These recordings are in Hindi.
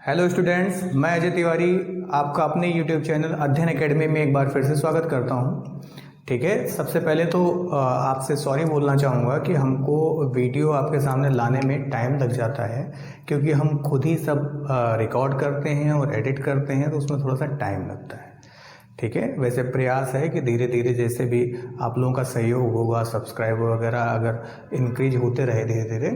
हेलो स्टूडेंट्स, मैं अजय तिवारी आपका अपने यूट्यूब चैनल अध्ययन एकेडमी में एक बार फिर से स्वागत करता हूं। ठीक है, सबसे पहले तो आपसे सॉरी बोलना चाहूँगा कि हमको वीडियो आपके सामने लाने में टाइम लग जाता है, क्योंकि हम खुद ही सब रिकॉर्ड करते हैं और एडिट करते हैं, तो उसमें थोड़ा सा टाइम लगता है। ठीक है, वैसे प्रयास है कि धीरे धीरे जैसे भी आप लोगों का सहयोग होगा, सब्सक्राइबर वगैरह अगर इंक्रीज होते रहे धीरे धीरे,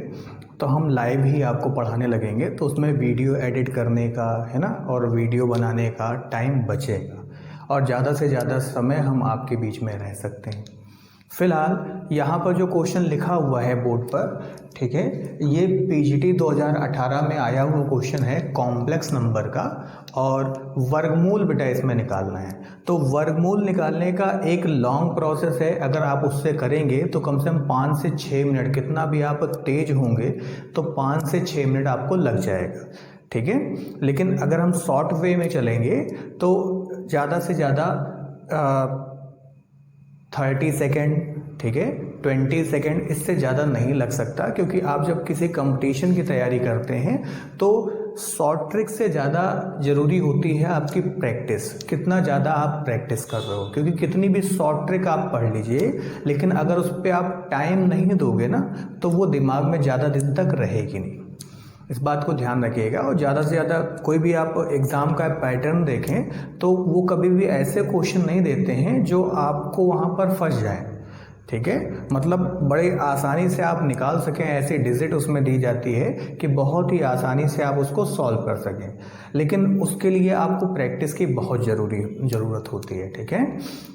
तो हम लाइव ही आपको पढ़ाने लगेंगे, तो उसमें वीडियो एडिट करने का है ना, और वीडियो बनाने का टाइम बचेगा और ज़्यादा से ज़्यादा समय हम आपके बीच में रह सकते हैं। फिलहाल यहाँ पर जो क्वेश्चन लिखा हुआ है बोर्ड पर, ठीक है, ये पीजीटी 2018 में आया हुआ क्वेश्चन है कॉम्प्लेक्स नंबर का, और वर्गमूल बेटा इसमें निकालना है। तो वर्गमूल निकालने का एक लॉन्ग प्रोसेस है, अगर आप उससे करेंगे तो कम से कम 5 से 6 मिनट, कितना भी आप तेज होंगे तो 5 से 6 मिनट आपको लग जाएगा। ठीक है, लेकिन अगर हम शॉर्ट वे में चलेंगे तो ज़्यादा से ज़्यादा 30 सेकेंड, ठीक है, 20 सेकेंड, इससे ज़्यादा नहीं लग सकता, क्योंकि आप जब किसी कंपटीशन की तैयारी करते हैं तो शॉर्ट ट्रिक से ज़्यादा ज़रूरी होती है आपकी प्रैक्टिस, कितना ज़्यादा आप प्रैक्टिस कर रहे हो। क्योंकि कितनी भी शॉर्ट ट्रिक आप पढ़ लीजिए, लेकिन अगर उस पर आप टाइम नहीं दोगे ना, तो वो दिमाग में ज़्यादा दिन तक रहेगी नहीं। इस बात को ध्यान रखिएगा। और ज़्यादा से ज़्यादा कोई भी आप एग्ज़ाम का पैटर्न देखें तो वो कभी भी ऐसे क्वेश्चन नहीं देते हैं जो आपको वहाँ पर फंस जाए। ठीक है, मतलब बड़े आसानी से आप निकाल सकें, ऐसी डिजिट उसमें दी जाती है कि बहुत ही आसानी से आप उसको सॉल्व कर सकें, लेकिन उसके लिए आपको प्रैक्टिस की बहुत ज़रूरत होती है। ठीक है,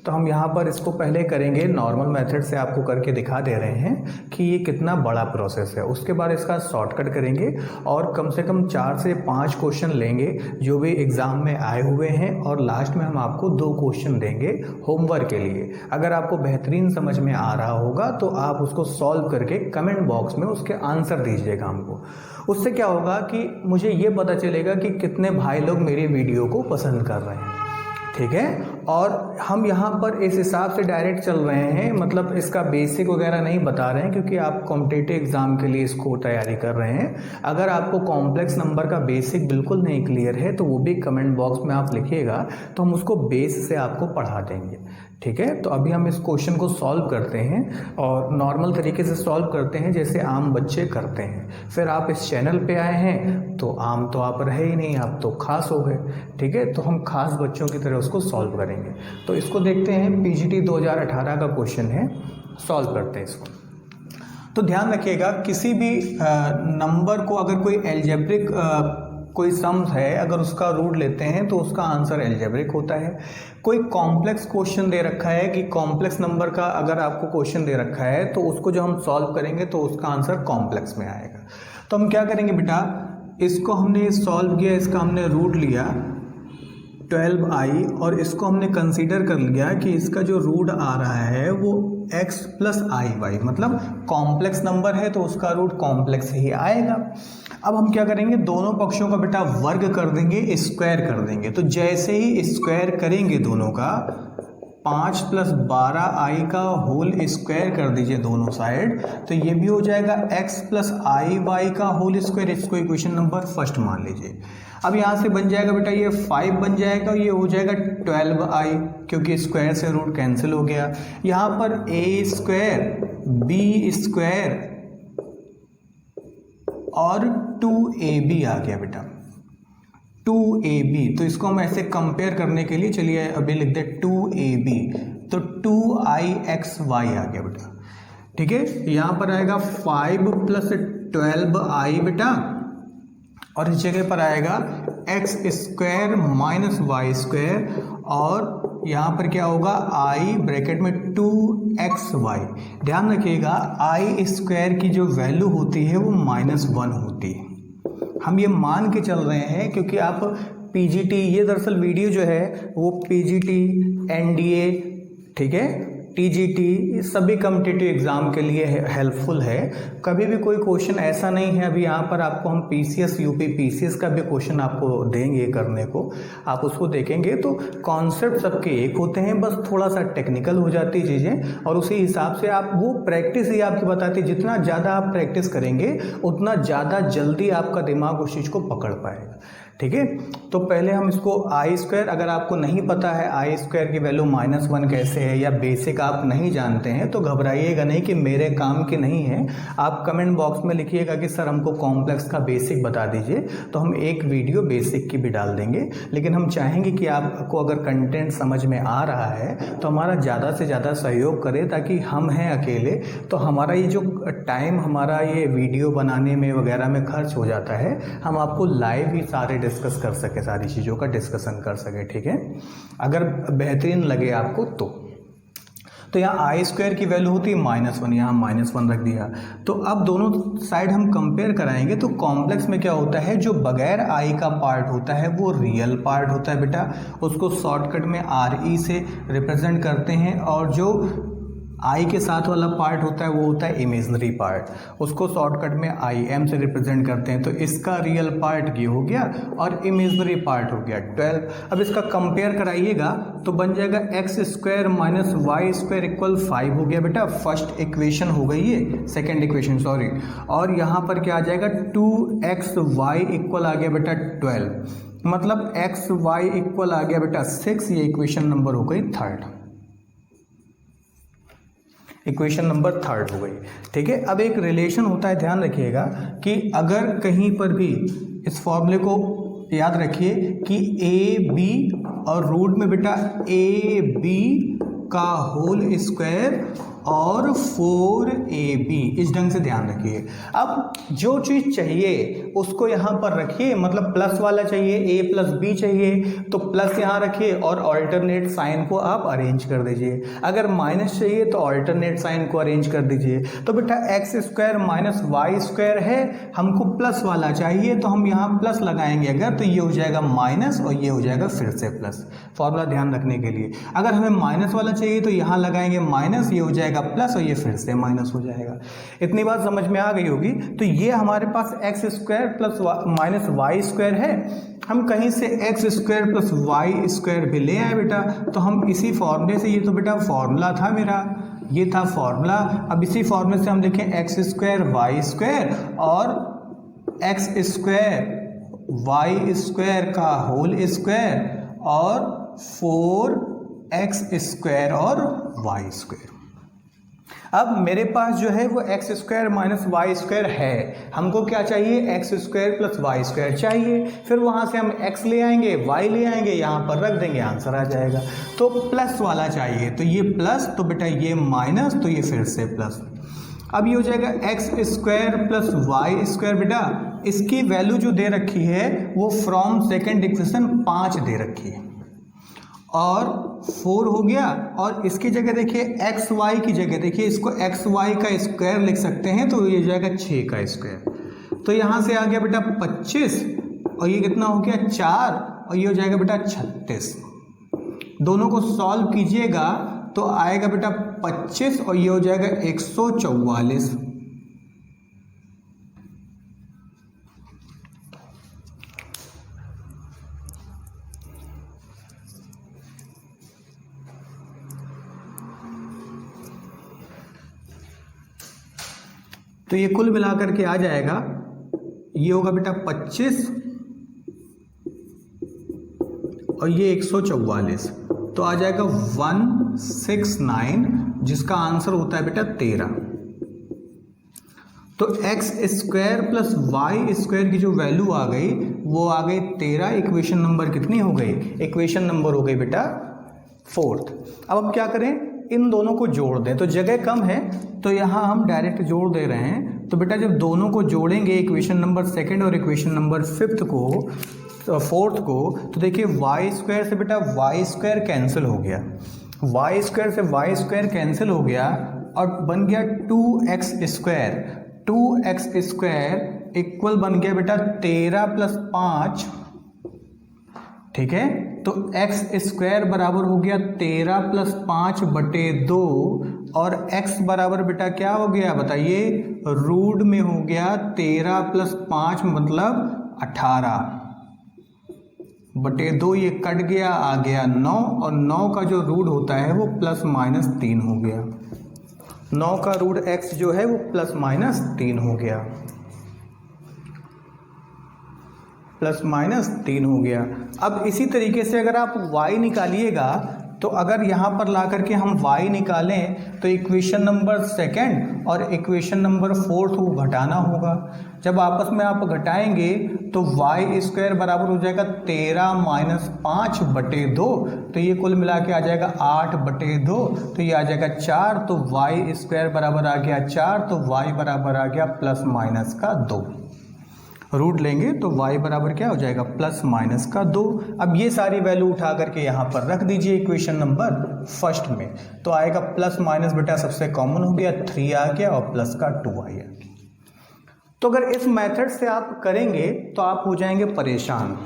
तो हम यहाँ पर इसको पहले करेंगे नॉर्मल मेथड से, आपको करके दिखा दे रहे हैं कि ये कितना बड़ा प्रोसेस है। उसके बाद इसका शॉर्टकट करेंगे और कम से कम 4 से 5 क्वेश्चन लेंगे जो भी एग्ज़ाम में आए हुए हैं, और लास्ट में हम आपको 2 क्वेश्चन देंगे होमवर्क के लिए। अगर आपको बेहतरीन समझ में आ रहा होगा तो आप उसको सॉल्व करके कमेंट बॉक्स में उसके आंसर दीजिएगा हमको। उससे क्या होगा कि मुझे ये पता चलेगा कि कितने भाई लोग मेरी वीडियो को पसंद कर रहे हैं। ठीक है, और हम यहाँ पर इस हिसाब से डायरेक्ट चल रहे हैं, मतलब इसका बेसिक वगैरह नहीं बता रहे हैं, क्योंकि आप कॉम्पिटिटिव एग्जाम के लिए इसको तैयारी कर रहे हैं। अगर आपको कॉम्प्लेक्स नंबर का बेसिक बिल्कुल नहीं क्लियर है तो वो भी कमेंट बॉक्स में आप लिखिएगा, तो हम उसको बेस से आपको पढ़ा देंगे। ठीक है, तो अभी हम इस क्वेश्चन को सॉल्व करते हैं, और नॉर्मल तरीके से सॉल्व करते हैं जैसे आम बच्चे करते हैं। फिर आप इस चैनल पे आए हैं तो आम तो आप रहे ही नहीं, आप तो खास हो गए। ठीक है, तो हम खास बच्चों की तरह उसको सॉल्व करेंगे। तो इसको देखते हैं, पीजीटी 2018 का क्वेश्चन है, सॉल्व करते हैं इसको। तो ध्यान रखिएगा, किसी भी नंबर को अगर कोई एल्जेब्रिक कोई सम्स है, अगर उसका रूट लेते हैं तो उसका आंसर एल्जेब्रिक होता है। कोई कॉम्प्लेक्स क्वेश्चन दे रखा है कि कॉम्प्लेक्स नंबर का अगर आपको क्वेश्चन दे रखा है तो उसको जो हम सॉल्व करेंगे तो उसका आंसर कॉम्प्लेक्स में आएगा। तो हम क्या करेंगे बेटा, इसको हमने सॉल्व किया, इसका हमने रूट लिया 12i, और इसको हमने कंसीडर कर लिया कि इसका जो रूट आ रहा है वो x प्लस i y, मतलब कॉम्प्लेक्स नंबर है तो उसका रूट कॉम्प्लेक्स ही आएगा। अब हम क्या करेंगे, दोनों पक्षों का बेटा वर्ग कर देंगे, स्क्वायर कर देंगे। तो जैसे ही स्क्वायर करेंगे दोनों का, 5 + 12i का होल स्क्वायर कर दीजिए दोनों साइड, तो ये भी हो जाएगा x + iy का होल स्क्वायर। इसको इक्वेशन नंबर फर्स्ट मान लीजिए। अब यहाँ से बन जाएगा बेटा ये 5 बन जाएगा, ये हो जाएगा 12i, क्योंकि स्क्वायर से रूट कैंसिल हो गया। यहाँ पर a² b² और 2ab आ गया बेटा, 2ab। तो इसको हम ऐसे कंपेयर करने के लिए चलिए अभी लिख दे 2ab, तो 2ixy आ गया बेटा। ठीक है, यहाँ पर आएगा 5 + 12i बेटा, और इस जगह पर आएगा x² - y², और यहाँ पर क्या होगा, i ब्रैकेट में 2xy। ध्यान रखिएगा, i² की जो वैल्यू होती है वो -1 होती है। हम ये मान के चल रहे हैं क्योंकि आप पीजीटी, ये दरअसल वीडियो जो है वो पीजीटी, एनडीए, ठीक है, TGT सभी कॉम्पिटिटिव एग्ज़ाम के लिए हेल्पफुल है। कभी भी कोई क्वेश्चन ऐसा नहीं है, अभी यहाँ पर आपको हम PCS UP PCS का भी क्वेश्चन आपको देंगे करने को, आप उसको देखेंगे तो कॉन्सेप्ट सबके एक होते हैं, बस थोड़ा सा टेक्निकल हो जाती चीज़ें, और उसी हिसाब से आप वो प्रैक्टिस ही आपकी बताती है। जितना ज़्यादा आप प्रैक्टिस करेंगे उतना ज़्यादा जल्दी आपका दिमाग उस चीज़ को पकड़ पाएगा। ठीक है, तो पहले हम इसको I², अगर आपको नहीं पता है I² की वैल्यू -1 कैसे है, या बेसिक आप नहीं जानते हैं, तो घबराइएगा नहीं कि मेरे काम की नहीं है। आप कमेंट बॉक्स में लिखिएगा कि सर हमको कॉम्प्लेक्स का बेसिक बता दीजिए, तो हम एक वीडियो बेसिक की भी डाल देंगे। लेकिन हम चाहेंगे कि आपको अगर कंटेंट समझ में आ रहा है तो हमारा ज़्यादा से ज़्यादा सहयोग करें, ताकि हम हैं अकेले तो हमारा ये जो टाइम हमारा ये वीडियो बनाने में वगैरह में खर्च हो जाता है, हम आपको लाइव ही सारे डिस्कस कर सके, सारी चीज़ों का डिस्कशन कर सके। ठीक है, अगर बेहतरीन लगे आपको तो यहाँ I² की वैल्यू होती है -1, यहाँ -1 रख दिया। तो अब दोनों साइड हम कंपेयर कराएंगे तो कॉम्प्लेक्स में क्या होता है, जो बगैर I का पार्ट होता है वो रियल पार्ट होता है बेटा, उसको शॉर्टकट में RE से रिप्रेजेंट करते हैं, और जो I के साथ वाला पार्ट होता है वो होता है इमेजनरी पार्ट, उसको शॉर्टकट में IM से रिप्रेजेंट करते हैं। तो इसका रियल पार्ट ये हो गया और इमेजनरी पार्ट हो गया 12। अब इसका कंपेयर कराइएगा तो बन जाएगा x² - y² = 5 हो गया बेटा, फर्स्ट इक्वेशन हो गई ये, सेकेंड इक्वेशन सॉरी। और यहाँ पर क्या आ जाएगा, 2xy इक्वल आ गया बेटा 12, मतलब xy इक्वल आ गया बेटा 6। ये इक्वेशन नंबर हो गई थर्ड, इक्वेशन नंबर थर्ड हो गई। ठीक है, अब एक रिलेशन होता है, ध्यान रखिएगा कि अगर कहीं पर भी इस फॉर्मूले को याद रखिए कि AB और रूट में बेटा AB का होल स्क्वायर और 4AB, इस ढंग से ध्यान रखिए। अब जो चीज़ चाहिए उसको यहाँ पर रखिए, मतलब प्लस वाला चाहिए, A + B चाहिए तो प्लस यहाँ रखिए और ऑल्टरनेट साइन को आप अरेंज कर दीजिए। अगर माइनस चाहिए तो ऑल्टरनेट साइन को अरेंज कर दीजिए। तो बेटा x² - y² है, हमको प्लस वाला चाहिए तो हम यहाँ प्लस लगाएंगे अगर, तो ये हो जाएगा माइनस और ये हो जाएगा फिर से प्लस, फॉर्मूला ध्यान रखने के लिए। अगर हमें माइनस वाला चाहिए तो यहाँ लगाएंगे माइनस, ये हो जाएगा प्लस और ये फिर से माइनस हो जाएगा। इतनी बात समझ में आ गई होगी। तो ये हमारे पास x² - y² है, हम कहीं से x² + y² भी ले आए बेटा, तो हम इसी फॉर्मूले से, ये तो बेटा फॉर्मूला था मेरा, ये था फॉर्मूला। अब इसी फॉर्मूले से हम लिखें x² y² और x² y² का होल स्क्वायर और 4x² और y²। अब मेरे पास जो है वो x² - y² है, हमको क्या चाहिए, x² + y² चाहिए। फिर वहाँ से हम x ले आएंगे, y ले आएंगे, यहाँ पर रख देंगे, आंसर आ जाएगा। तो प्लस वाला चाहिए तो ये प्लस, तो बेटा ये माइनस, तो ये फिर से प्लस। अब ये हो जाएगा x² + y² बेटा, इसकी वैल्यू जो दे रखी है वो फ्रॉम सेकेंड इक्वेशन 5 दे रखी है, और 4 हो गया। और इसकी जगह देखिए xy की जगह देखिए, इसको xy का स्क्वायर लिख सकते हैं, तो ये जाएगा 6 का स्क्वायर। तो यहाँ से आ गया बेटा 25 और ये कितना हो गया 4 और ये हो जाएगा बेटा 36। दोनों को सॉल्व कीजिएगा तो आएगा बेटा 25 और ये हो जाएगा 144। तो ये कुल मिलाकर के आ जाएगा, ये होगा बेटा 25 और ये 144, तो आ जाएगा 169, जिसका आंसर होता है बेटा 13। तो x² + y² की जो वैल्यू आ गई वो आ गई 13। इक्वेशन नंबर कितनी हो गई, इक्वेशन नंबर हो गई बेटा 4th। अब हम क्या करें, इन दोनों को जोड़ दें, तो जगह कम है तो यहाँ हम डायरेक्ट जोड़ दे रहे हैं। तो बेटा जब दोनों को जोड़ेंगे, इक्वेशन नंबर 2 और इक्वेशन नंबर 5 को, 4th को, तो देखिए y² से बेटा y² कैंसिल हो गया, y² से y² कैंसिल हो गया और बन गया 2x²। 2x² इक्वल बन गया बेटा 13 + 5, ठीक है, तो एक्स स्क्वायर बराबर हो गया 13 + 5/2 और एक्स बराबर बेटा क्या हो गया बताइए, रूट में हो गया 13 + 5 मतलब 18/2, ये कट गया, आ गया 9 और 9 का जो रूट होता है वो ±3 हो गया। 9 का रूट एक्स जो है वो ±3 हो गया, ±3 हो गया। अब इसी तरीके से अगर आप y निकालिएगा तो अगर यहाँ पर ला करके हम y निकालें तो इक्वेशन नंबर सेकंड और इक्वेशन नंबर फोर्थ को घटाना होगा। जब आपस में आप घटाएंगे तो y² बराबर हो जाएगा 13 - 5/2, तो ये कुल मिला के आ जाएगा 8/2, तो ये आ जाएगा 4, तो y² बराबर आ गया 4, तो y बराबर आ गया ±2। रूट लेंगे तो y बराबर क्या हो जाएगा, ±2। अब ये सारी वैल्यू उठा करके यहाँ पर रख दीजिए इक्वेशन नंबर फर्स्ट में, तो आएगा प्लस माइनस बेटा सबसे कॉमन हो गया 3 आ गया और प्लस का 2 आ गया। तो अगर इस मेथड से आप करेंगे तो आप हो जाएंगे परेशान।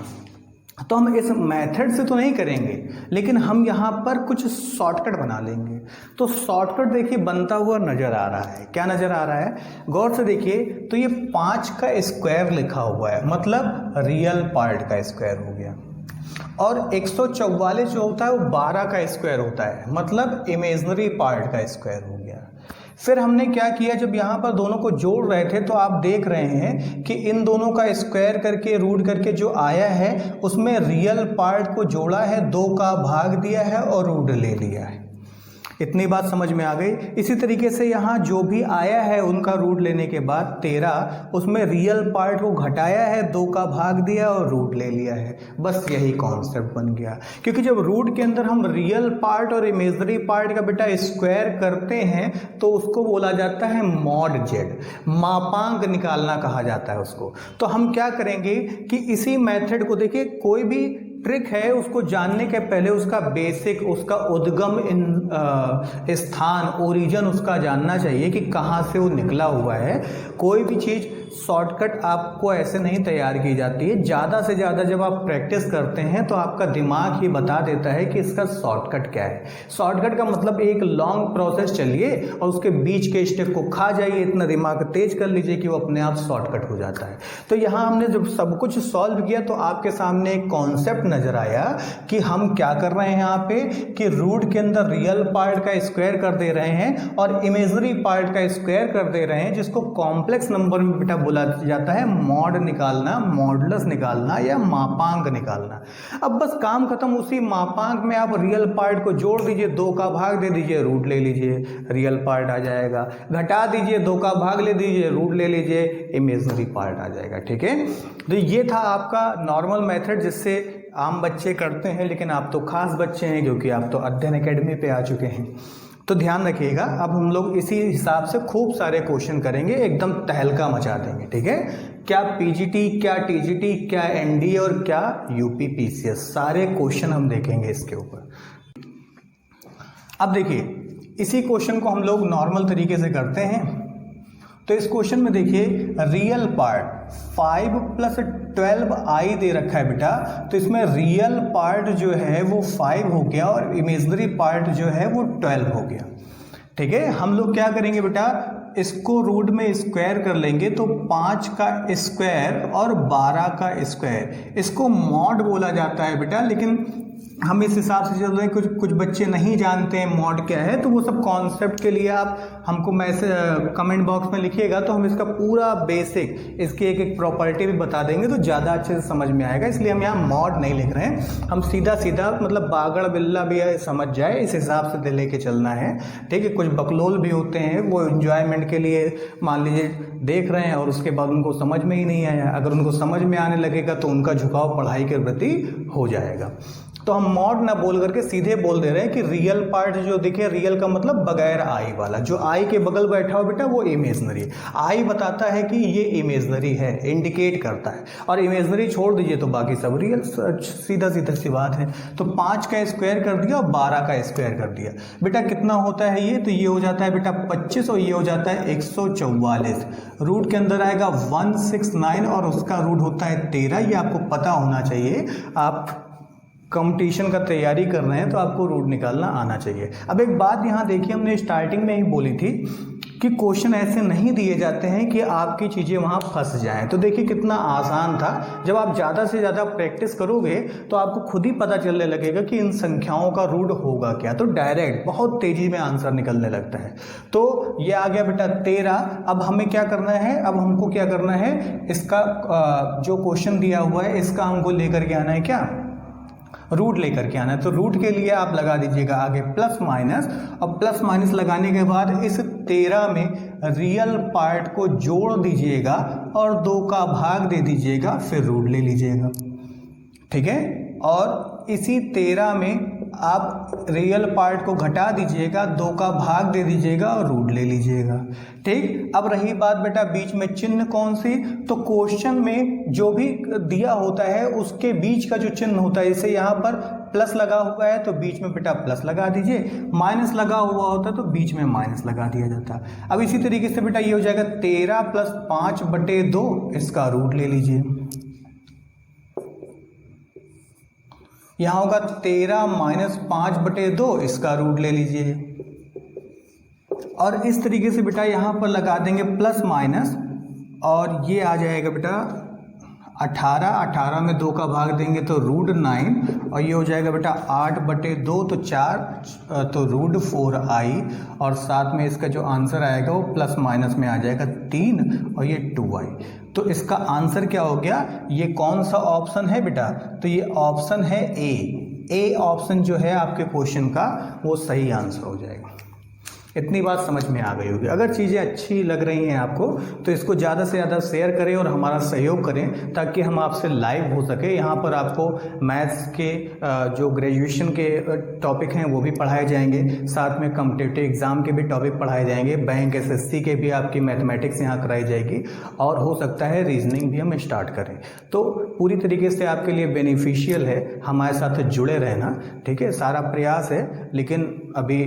तो हम इस मेथड से तो नहीं करेंगे, लेकिन हम यहाँ पर कुछ शॉर्टकट बना लेंगे। तो शॉर्टकट देखिए बनता हुआ नजर आ रहा है। क्या नजर आ रहा है, गौर से देखिए, तो ये 5 का स्क्वायर लिखा हुआ है, मतलब रियल पार्ट का स्क्वायर हो गया, और 144 जो होता है वो 12 का स्क्वायर होता है, मतलब इमेजिनरी पार्ट का स्क्वायर हो गया। फिर हमने क्या किया, जब यहाँ पर दोनों को जोड़ रहे थे तो आप देख रहे हैं कि इन दोनों का स्क्वायर करके रूट करके जो आया है उसमें रियल पार्ट को जोड़ा है, 2 का भाग दिया है और रूट ले लिया है। इतनी बात समझ में आ गई। इसी तरीके से यहाँ जो भी आया है उनका रूट लेने के बाद 13, उसमें रियल पार्ट को घटाया है, 2 का भाग दिया और रूट ले लिया है। बस यही कॉन्सेप्ट बन गया, क्योंकि जब रूट के अंदर हम रियल पार्ट और इमेजिनरी पार्ट का बेटा स्क्वायर करते हैं तो उसको बोला जाता है मॉड जेड, मापांक निकालना कहा जाता है उसको। तो हम क्या करेंगे कि इसी मेथड को देखिए, कोई भी ट्रिक है उसको जानने के पहले उसका बेसिक, उसका उद्गम स्थान, ओरिजिन उसका जानना चाहिए कि कहाँ से वो निकला हुआ है। कोई भी चीज़ शॉर्टकट आपको ऐसे नहीं तैयार की जाती है। ज़्यादा से ज़्यादा जब आप प्रैक्टिस करते हैं तो आपका दिमाग ही बता देता है कि इसका शॉर्टकट क्या है। शॉर्टकट का मतलब एक लॉन्ग प्रोसेस चलिए और उसके बीच के स्टेप को खा जाइए, इतना दिमाग तेज कर लीजिए कि वो अपने आप शॉर्टकट हो जाता है। तो यहाँ हमने जब सब कुछ सॉल्व किया तो आपके सामने एक कॉन्सेप्ट नजर आया कि हम क्या कर रहे हैं यहाँ पे, कि रूट के अंदर रियल पार्ट का स्क्वायर कर दे रहे हैं और इमेजिनरी पार्ट का स्क्वायर कर दे रहे हैं, जिसको कॉम्प्लेक्स नंबर में बेटा बोला जाता है मॉड निकालना, मॉडुलस निकालना या मापांक निकालना। अब बस काम खत्म। उसी मापांक में आप रियल पार्ट को जोड़ दीजिए, 2 का भाग दे दीजिए, रूट ले लीजिए, रियल पार्ट आ जाएगा। घटा दीजिए, 2 का भाग ले दीजिए, रूट ले लीजिए, इमेजिनरी पार्ट आ जाएगा। ठीक है, तो ये था आपका नॉर्मल मेथड जिससे आम बच्चे करते हैं, लेकिन आप तो खास बच्चे हैं क्योंकि आप तो अध्ययन एकेडमी पे आ चुके हैं। तो ध्यान रखिएगा, अब हम लोग इसी हिसाब से खूब सारे क्वेश्चन करेंगे, एकदम तहलका मचा देंगे। ठीक है, क्या पीजीटी, क्या टीजीटी, क्या एनडीए और क्या यूपी पीसीएस, सारे क्वेश्चन हम देखेंगे इसके ऊपर। अब देखिए, इसी क्वेश्चन को हम लोग नॉर्मल तरीके से करते हैं। तो इस क्वेश्चन में देखिए, रियल पार्ट 5 + 12i दे रखा है बेटा, तो इसमें रियल पार्ट जो है वो 5 हो गया और इमेजिनरी पार्ट जो है वो 12 हो गया। ठीक है, हम लोग क्या करेंगे बेटा, इसको रूट में स्क्वायर कर लेंगे, तो 5 का स्क्वायर और 12 का स्क्वायर, इसको मॉड बोला जाता है बेटा। लेकिन हम इस हिसाब से चल रहे हैं, कुछ बच्चे नहीं जानते हैं मॉड क्या है, तो वो सब कॉन्सेप्ट के लिए आप हमको मैसेज कमेंट बॉक्स में लिखिएगा, तो हम इसका पूरा बेसिक, इसकी एक एक प्रॉपर्टी भी बता देंगे तो ज़्यादा अच्छे से समझ में आएगा। इसलिए हम यहाँ मॉड नहीं लिख रहे हैं, हम सीधा सीधा मतलब बागड़ बिल्ला भी समझ जाए इस हिसाब से लेके चलना है। ठीक है, कुछ बकलोल भी होते हैं, वो एंजॉयमेंट के लिए मान लीजिए देख रहे हैं और उसके बाद उनको समझ में ही नहीं आया। अगर उनको समझ में आने लगेगा तो उनका झुकाव पढ़ाई के प्रति हो जाएगा। तो हम मॉड ना बोल करके सीधे बोल दे रहे हैं कि रियल पार्ट जो दिखे, रियल का मतलब बगैर आई वाला, जो आई के बगल बैठा हो बेटा वो इमेजिनरी। आई बताता है कि ये इमेजिनरी है, इंडिकेट करता है, और इमेजिनरी छोड़ दीजिए तो बाकी सब रियल। सीधा सीधा सी बात है। तो 5 का स्क्वायर कर दिया और 12 का स्क्वायर कर दिया बेटा, कितना होता है ये, तो ये हो जाता है बेटा 25 और ये हो जाता है 144। रूट के अंदर आएगा 169 और उसका रूट होता है 13। ये आपको पता होना चाहिए। आप कंपटीशन का तैयारी कर रहे हैं तो आपको रूट निकालना आना चाहिए। अब एक बात यहाँ देखिए, हमने स्टार्टिंग में ही बोली थी कि क्वेश्चन ऐसे नहीं दिए जाते हैं कि आपकी चीज़ें वहाँ फंस जाएं। तो देखिए कितना आसान था, जब आप ज़्यादा से ज़्यादा प्रैक्टिस करोगे तो आपको खुद ही पता चलने लगेगा कि इन संख्याओं का रूट होगा क्या, तो डायरेक्ट बहुत तेज़ी में आंसर निकलने लगता है। तो ये आ गया बेटा 13। अब हमें क्या करना है, अब हमको क्या करना है, इसका जो क्वेश्चन दिया हुआ है इसका हमको लेकर के आना है, क्या रूट लेकर के आना है। तो रूट के लिए आप लगा दीजिएगा आगे प्लस माइनस, और प्लस माइनस लगाने के बाद इस 13 में रियल पार्ट को जोड़ दीजिएगा और 2 का भाग दे दीजिएगा, फिर रूट ले लीजिएगा, ठीक है। और इसी 13 में आप रियल पार्ट को घटा दीजिएगा, 2 का भाग दे दीजिएगा और रूट ले लीजिएगा, ठीक। अब रही बात बेटा बीच में चिन्ह कौन सी, तो क्वेश्चन में जो भी दिया होता है उसके बीच का जो चिन्ह होता है, जैसे यहाँ पर प्लस लगा हुआ है तो बीच में बेटा प्लस लगा दीजिए, माइनस लगा हुआ होता है तो बीच में माइनस लगा दिया जाता है। अब इसी तरीके से बेटा ये हो जाएगा 13 + 5/2, इसका रूट ले लीजिए। यहाँ होगा 13 - 5/2, इसका रूट ले लीजिए। और इस तरीके से बेटा यहाँ पर लगा देंगे प्लस माइनस, और ये आ जाएगा बेटा 18 में 2 का भाग देंगे तो √9, और ये हो जाएगा बेटा 8/2 तो 4, तो √4i, और साथ में इसका जो आंसर आएगा वो प्लस माइनस में आ जाएगा 3, और ये 2i। तो इसका आंसर क्या हो गया, ये कौन सा ऑप्शन है बेटा, तो ये ऑप्शन है ए ऑप्शन जो है आपके क्वेश्चन का वो सही आंसर हो जाएगा। इतनी बात समझ में आ गई होगी। अगर चीज़ें अच्छी लग रही हैं आपको तो इसको ज़्यादा से ज़्यादा शेयर करें और हमारा सहयोग करें ताकि हम आपसे लाइव हो सके। यहाँ पर आपको मैथ्स के जो ग्रेजुएशन के टॉपिक हैं वो भी पढ़ाए जाएंगे, साथ में कॉम्पिटिटिव एग्ज़ाम के भी टॉपिक पढ़ाए जाएंगे, बैंक SSC के भी आपकी मैथमेटिक्स यहाँ कराई जाएगी, और हो सकता है रीजनिंग भी हम स्टार्ट करें। तो पूरी तरीके से आपके लिए बेनिफिशियल है हमारे साथ जुड़े रहना, ठीक है। सारा प्रयास है, लेकिन अभी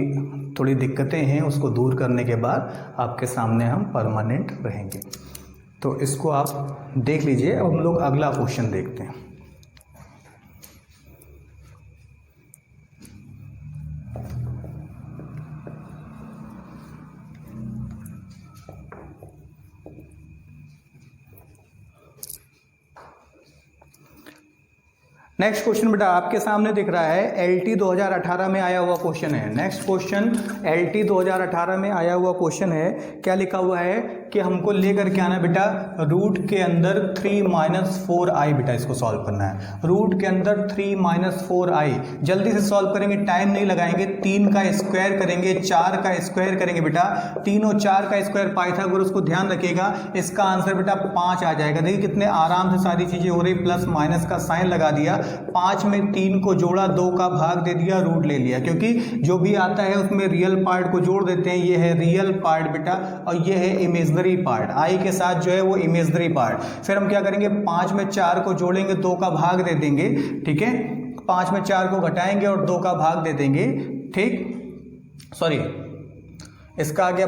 थोड़ी दिक्कतें हैं, उसको दूर करने के बाद आपके सामने हम परमानेंट रहेंगे। तो इसको आप देख लीजिए। अब हम लोग अगला क्वेश्चन देखते हैं। नेक्स्ट क्वेश्चन बेटा आपके सामने दिख रहा है, LT 2018 में आया हुआ क्वेश्चन है। नेक्स्ट क्वेश्चन LT 2018 में आया हुआ क्वेश्चन है। क्या लिखा हुआ है कि हमको लेकर के आना बेटा रूट के अंदर 3 - 4i, बेटा इसको सॉल्व करना है। रूट के अंदर 3 - 4i, जल्दी से सॉल्व करेंगे, टाइम नहीं लगाएंगे। 3 का स्क्वायर करेंगे, 4 का स्क्वायर करेंगे बेटा, 3 और 4 का स्क्वायर पाइथागोरस को ध्यान रखिएगा, इसका आंसर बेटा 5 आ जाएगा। देखिए कितने आराम से सारी चीजें हो रही, प्लस माइनस का साइन लगा दिया, 5 में 3 को जोड़ा, 2 का भाग दे दिया, रूट ले लिया, क्योंकि जो भी आता है उसमें रियल पार्ट को जोड़ देते हैं। ये है रियल पार्ट बेटा, और ये है इमेजनरी पार्ट, आई के साथ जो है वो इमेजनरी पार्ट। फिर हम क्या करेंगे, 5 में 4 को जोड़ेंगे, 2 का भाग दे देंगे, ठीक है। 5 में 4 को घटाएंगे और 2 का भाग दे देंगे, ठीक। सॉरी, इसका आ गया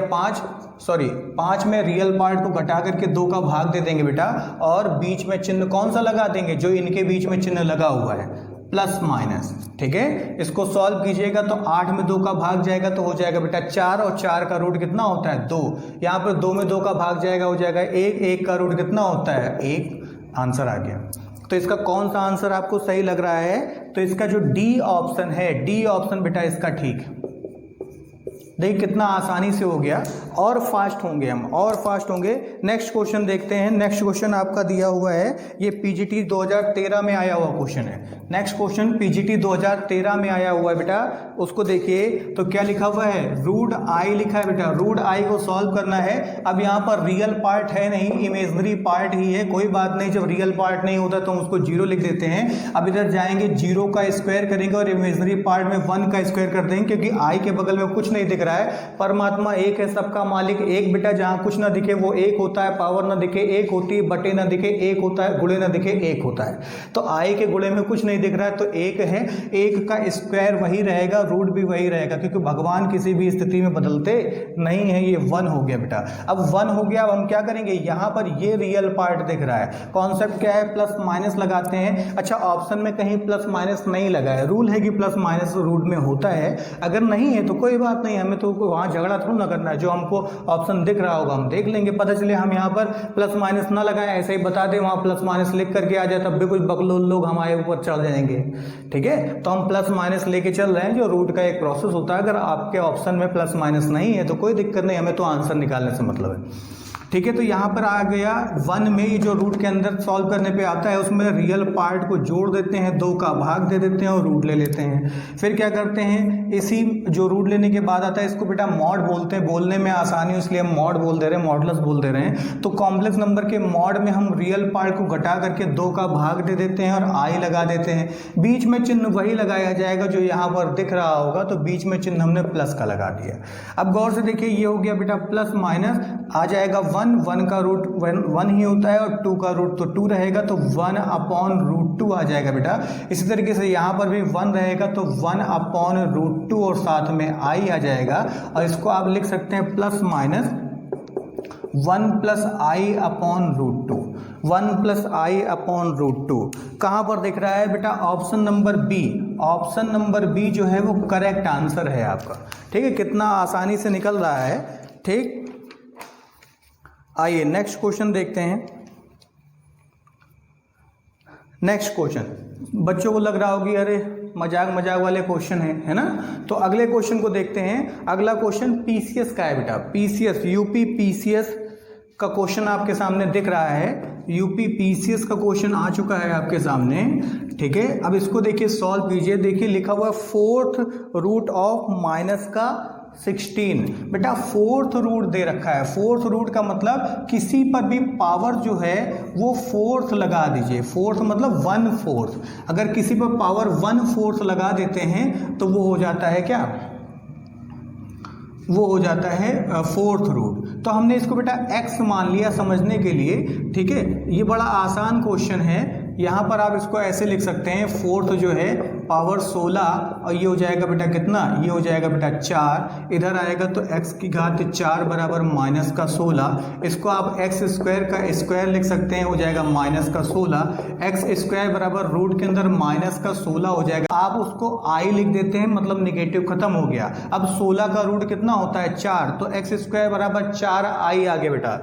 5 में रियल पार्ट को घटा करके 2 का भाग दे देंगे बेटा, और बीच में चिन्ह कौन सा लगा देंगे, जो इनके बीच में चिन्ह लगा हुआ है, प्लस माइनस, ठीक है। इसको सॉल्व कीजिएगा तो 8 में 2 का भाग जाएगा तो हो जाएगा बेटा 4, और 4 का रूट कितना होता है 2। यहाँ पर 2 में 2 का भाग जाएगा, हो जाएगा 1, 1 का रूट कितना होता है 1। आंसर आ गया। तो इसका कौन सा आंसर आपको सही लग रहा है, तो इसका जो डी ऑप्शन है, डी ऑप्शन बेटा इसका ठीक है। देखिए कितना आसानी से हो गया, और फास्ट होंगे हम, और फास्ट होंगे। नेक्स्ट क्वेश्चन देखते हैं। नेक्स्ट क्वेश्चन आपका दिया हुआ है, ये PGT 2013 में आया हुआ क्वेश्चन है। नेक्स्ट क्वेश्चन PGT 2013 में आया हुआ है बेटा, उसको देखिए तो क्या लिखा हुआ है, √i लिखा है बेटा। √i को सॉल्व करना है। अब यहाँ पर रियल पार्ट है नहीं, इमेजनरी पार्ट ही है, कोई बात नहीं, जब रियल पार्ट नहीं होता तो हम उसको 0 लिख देते हैं। अब इधर जाएंगे, 0 का स्क्वायर करेंगे और इमेजनरी पार्ट में 1 का स्क्वायर कर देंगे, क्योंकि i के बगल में कुछ नहीं दिख रहा रहा है, परमात्मा एक है, सबका मालिक एक। बेटा जहां कुछ ना दिखे वो एक होता है, पावर ना दिखे एक होती है, बटे ना दिखे एक होता है, गुणे ना दिखे एक होता है। तो आई के गुणे में कुछ नहीं दिख रहा है तो एक है, एक का स्क्वायर वही रहेगा, रूट भी वही रहेगा, क्योंकि भगवान किसी भी स्थिति में बदलते नहीं है। ये 1 हो गया बेटा। अब 1 हो गया, अब हम क्या करेंगे, यहां पर ये रियल पार्ट दिख रहा है। कॉन्सेप्ट क्या है, प्लस माइनस लगाते हैं। अच्छा ऑप्शन में कहीं प्लस माइनस नहीं लगा है, रूल है कि प्लस माइनस रूट में होता है। अगर नहीं है तो कोई बात नहीं, हमें तो वहां झगड़ा थोड़ा ना करना है, जो हमको ऑप्शन दिख रहा होगा हम देख लेंगे। पता चले हम यहाँ पर प्लस माइनस ना लगाएं, ऐसे ही बता दें वहां प्लस माइनस लिख करके आ जाए, तब भी कुछ बकलोल लोग हमारे ऊपर चढ़ जाएंगे। ठीक है, तो हम प्लस माइनस लेके चल रहे हैं, जो रूट का एक प्रोसेस होता है। अगर आपके ऑप्शन में प्लस माइनस नहीं है तो कोई दिक्कत नहीं, हमें तो आंसर निकालने से मतलब है। ठीक है, तो यहाँ पर आ गया 1 में, ये जो रूट के अंदर सॉल्व करने पे आता है उसमें रियल पार्ट को जोड़ देते हैं, 2 का भाग दे देते हैं और रूट ले लेते हैं। फिर क्या करते हैं, इसी जो रूट लेने के बाद आता है इसको बेटा मॉड बोलते हैं, बोलने में आसानी इसलिए हम मॉड बोल दे रहे हैं, मॉडुलस बोल दे रहे हैं। तो कॉम्प्लेक्स नंबर के मॉड में हम रियल पार्ट को घटा करके 2 का भाग दे देते हैं और आई लगा देते हैं। बीच में चिन्ह वही लगाया जाएगा जो यहाँ पर दिख रहा होगा, तो बीच में चिन्ह हमने प्लस का लगा दिया। अब गौर से देखिए, ये हो गया बेटा प्लस माइनस, आ जाएगा 1 का रूट 1 ही होता है और 2 का रूट तो 2 रहेगा, तो 1/√2 आ जाएगा बेटा। इसी तरीके से यहाँ पर भी 1 रहेगा तो 1/√2 और साथ में आई आ जाएगा, और इसको आप लिख सकते हैं प्लस माइनस 1 + i/√2, 1 + i/√2। कहाँ पर दिख रहा है बेटा, option number B. Option number B जो है वो करेक्ट आंसर है आपका। ठीक है, कितना आसानी से निकल रहा है। ठीक, आइए नेक्स्ट क्वेश्चन देखते हैं। नेक्स्ट क्वेश्चन बच्चों को लग रहा होगी अरे मजाक वाले क्वेश्चन है ना, तो अगले क्वेश्चन को देखते हैं। अगला क्वेश्चन पीसीएस का है बेटा, पीसीएस यूपी पीसीएस का क्वेश्चन आपके सामने दिख रहा है। यूपी पीसीएस का क्वेश्चन आ चुका है आपके सामने। ठीक है, अब इसको देखिए सॉल्व कीजिए। देखिए लिखा हुआ है 4th रूट ऑफ माइनस का 16। बेटा 4th रूट दे रखा है, 4th रूट का मतलब किसी पर भी पावर जो है वो 4th लगा दीजिए। 4th मतलब 1/4। अगर किसी पर पावर 1/4 लगा देते हैं तो वो हो जाता है क्या, वो हो जाता है 4th रूट। तो हमने इसको बेटा x मान लिया समझने के लिए। ठीक है, ये बड़ा आसान क्वेश्चन है। यहाँ पर आप इसको ऐसे लिख सकते हैं, 4th जो है पावर 16 और ये हो जाएगा बेटा कितना, ये हो जाएगा बेटा 4। इधर आएगा तो x की घात 4 बराबर माइनस का 16। इसको आप x स्क्वायर का स्क्वायर लिख सकते हैं, हो जाएगा माइनस का 16। x स्क्वायर बराबर रूट के अंदर माइनस का 16 हो जाएगा। आप उसको i लिख देते हैं, मतलब निगेटिव खत्म हो गया। अब 16 का रूट कितना होता है 4, तो x स्क्वायर बराबर 4i आ गया बेटा,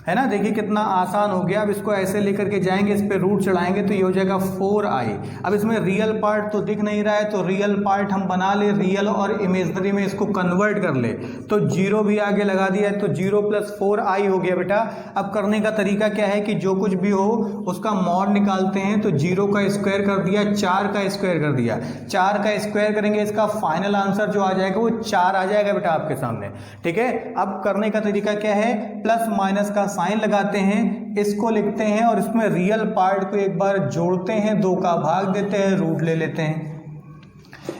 है ना। देखिए कितना आसान हो गया। अब इसको ऐसे लेकर के जाएंगे, इस पे रूट चढ़ाएंगे तो ये हो जाएगा 4i। अब इसमें रियल पार्ट तो दिख नहीं रहा है, तो रियल पार्ट हम बना ले, रियल और इमेजनरी में इसको कन्वर्ट कर ले। तो 0 भी आगे लगा दिया है, तो 0 + 4i हो गया बेटा। अब करने का तरीका क्या है कि जो कुछ भी हो उसका मॉड निकालते हैं। तो 0 का स्क्वायर कर दिया, 4 का स्क्वायर कर दिया, 4 का स्क्वायर करेंगे, इसका फाइनल आंसर जो आ जाएगा वो 4 आ जाएगा बेटा आपके सामने। ठीक है, अब करने का तरीका क्या है, प्लस माइनस का साइन लगाते हैं, इसको लिखते हैं और इसमें रियल पार्ट को एक बार जोड़ते हैं, 2 का भाग देते हैं, रूट ले लेते हैं।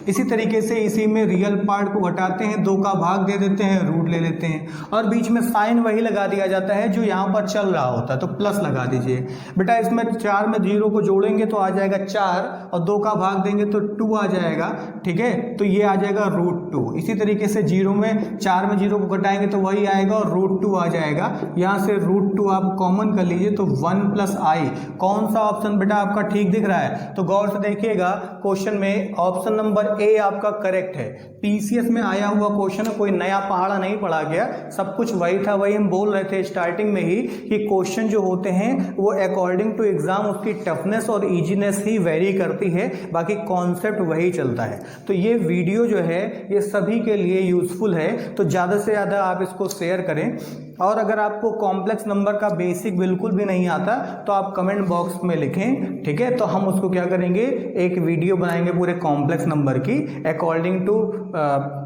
इसी तरीके से इसी में रियल पार्ट को घटाते हैं, 2 का भाग दे देते हैं, रूट ले लेते हैं, और बीच में साइन वही लगा दिया जाता है जो यहाँ पर चल रहा होता है, तो प्लस लगा दीजिए बेटा। इसमें 4 में 0 को जोड़ेंगे तो आ जाएगा 4 और 2 का भाग देंगे तो 2 आ जाएगा। ठीक है, तो ये आ जाएगा √2। इसी तरीके से 0 में 4 में 0 को घटाएंगे तो वही आएगा और √2 आ जाएगा। यहाँ से √2 आप कॉमन कर लीजिए तो 1 + i। कौन सा ऑप्शन बेटा आपका ठीक दिख रहा है, तो गौर से देखिएगा क्वेश्चन में ऑप्शन नंबर ए आपका करेक्ट है। पीसीएस में आया हुआ क्वेश्चन, कोई नया पहाड़ा नहीं पढ़ा गया, सब कुछ वही था। वही हम बोल रहे थे स्टार्टिंग में ही कि क्वेश्चन जो होते हैं वो अकॉर्डिंग टू एग्जाम उसकी टफनेस और इजीनेस ही वेरी करती है, बाकी कॉन्सेप्ट वही चलता है। तो ये वीडियो जो है ये सभी के लिए यूजफुल है, तो ज़्यादा से ज़्यादा आप इसको शेयर करें। और अगर आपको कॉम्प्लेक्स नंबर का बेसिक बिल्कुल भी नहीं आता तो आप कमेंट बॉक्स में लिखें, ठीक है, तो हम उसको क्या करेंगे, एक वीडियो बनाएंगे पूरे कॉम्प्लेक्स नंबर की अकॉर्डिंग टू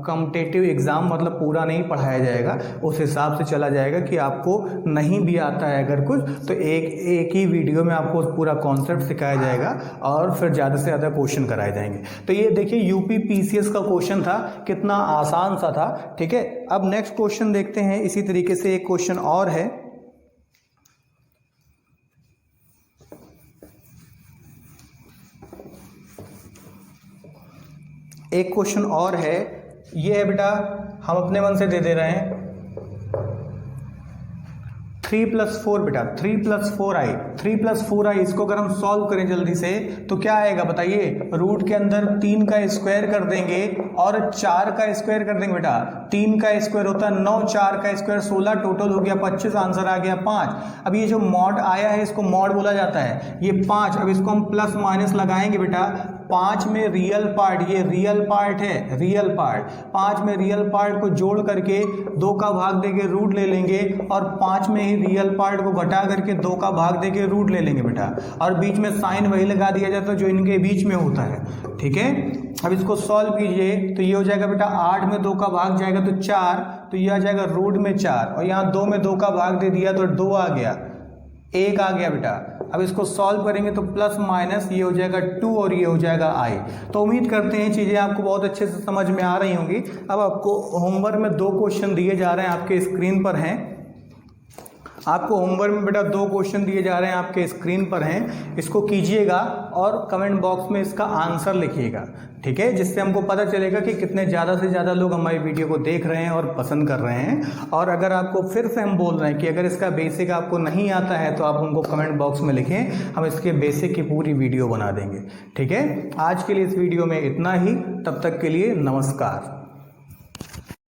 कॉम्पिटिटिव एग्जाम, मतलब पूरा नहीं पढ़ाया जाएगा, उस हिसाब से चला जाएगा कि आपको नहीं भी आता है अगर कुछ तो एक ही वीडियो में आपको पूरा कॉन्सेप्ट सिखाया जाएगा और फिर ज़्यादा से ज़्यादा क्वेश्चन कराए जाएंगे। तो ये देखिए यूपी पीसीएस का क्वेश्चन था, कितना आसान सा था, ठीक है। अब नेक्स्ट क्वेश्चन देखते हैं। इसी तरीके से एक क्वेश्चन और है, एक क्वेश्चन और है, ये है बेटा, हम अपने मन से दे दे रहे हैं 3+4 बेटा, 3+4i, 3+4i, इसको अगर हम सॉल्व करें जल्दी से तो क्या आएगा बताइए, रूट के अंदर 3 का स्क्वायर कर देंगे और 4 का स्क्वायर कर देंगे बेटा, 3 का स्क्वायर होता है 9, 4 का स्क्वायर 16, टोटल हो गया 25, आंसर आ गया 5। अब ये जो मॉड आया है इसको मॉड बोला जाता है, ये 5, अब इसको हम प्लस माइनस लगाएंगे बेटा, 5 में रियल पार्ट, ये रियल पार्ट है, रियल पार्ट, 5 में रियल पार्ट को जोड़ करके 2 का भाग देके रूट ले लेंगे और 5 में ही रियल पार्ट को घटा करके 2 का भाग देके रूट ले लेंगे बेटा, और बीच में साइन वही लगा दिया जाता है जो इनके बीच में होता है, ठीक है। अब इसको सॉल्व कीजिए तो ये हो जाएगा बेटा 8 में 2 का भाग जाएगा तो 4, तो ये आ जाएगा रूट में 4, और यहाँ 2 में 2 का भाग दे दिया तो 2 आ गया, 1 आ गया बेटा। अब इसको सॉल्व करेंगे तो प्लस माइनस ये हो जाएगा 2 और ये हो जाएगा i। तो उम्मीद करते हैं चीज़ें आपको बहुत अच्छे से समझ में आ रही होंगी। अब आपको होमवर्क में 2 क्वेश्चन दिए जा रहे हैं, आपके स्क्रीन पर हैं, आपको होमवर्क में बेटा 2 क्वेश्चन दिए जा रहे हैं, आपके स्क्रीन पर हैं, इसको कीजिएगा और कमेंट बॉक्स में इसका आंसर लिखिएगा, ठीक है, जिससे हमको पता चलेगा कि कितने ज़्यादा से ज़्यादा लोग हमारी वीडियो को देख रहे हैं और पसंद कर रहे हैं। और अगर आपको फिर से हम बोल रहे हैं कि अगर इसका बेसिक आपको नहीं आता है तो आप हमको कमेंट बॉक्स में लिखें, हम इसके बेसिक की पूरी वीडियो बना देंगे, ठीक है। आज के लिए इस वीडियो में इतना ही, तब तक के लिए नमस्कार।